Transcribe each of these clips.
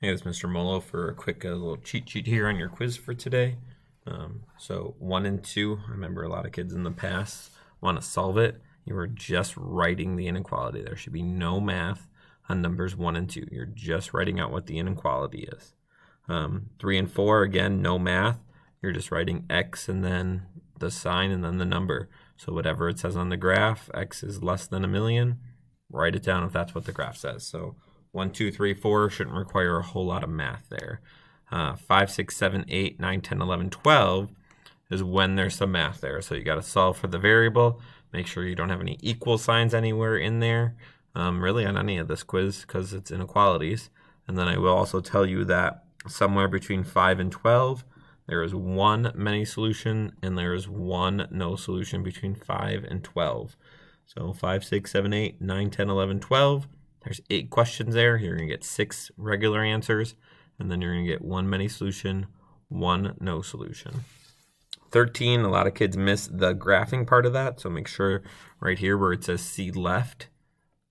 Hey, it's Mr. Molo for a quick little cheat sheet here on your quiz for today. So 1 and 2, I remember a lot of kids in the past want to solve it. You are just writing the inequality. There should be no math on numbers 1 and 2. You're just writing out what the inequality is. 3 and 4, again, no math. You're just writing x and then the sign and then the number. So whatever it says on the graph, x is less than 1,000,000, write it down if that's what the graph says. So 1, 2, 3, 4 shouldn't require a whole lot of math there. 5, 6, 7, 8, 9, 10, 11, 12 is when there's some math there. So you got to solve for the variable. Make sure you don't have any equal signs anywhere in there, really on any of this quiz, because it's inequalities. And then I will also tell you that somewhere between 5 and 12, there is one many solution and there is one no solution between 5 and 12. So 5, 6, 7, 8, 9, 10, 11, 12. There's 8 questions there. You're going to get 6 regular answers, and then you're going to get one many solution, one no solution. 13, a lot of kids miss the graphing part of that, so make sure right here where it says see left,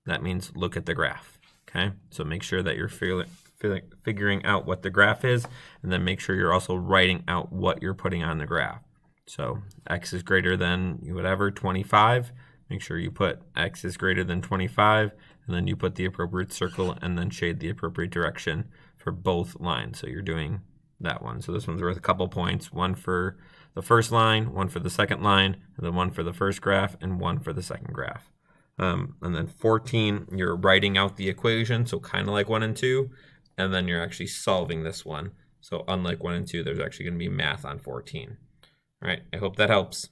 that means look at the graph, okay? So make sure that you're figuring out what the graph is, and then make sure you're also writing out what you're putting on the graph. So x is greater than whatever, 25. Make sure you put x is greater than 25, and then you put the appropriate circle and then shade the appropriate direction for both lines. So you're doing that one. So this one's worth a couple points. One for the first line, one for the second line, and then one for the first graph, and one for the second graph. And then 14, you're writing out the equation, so kind of like 1 and 2, and then you're actually solving this one. So unlike 1 and 2, there's actually going to be math on 14. All right, I hope that helps.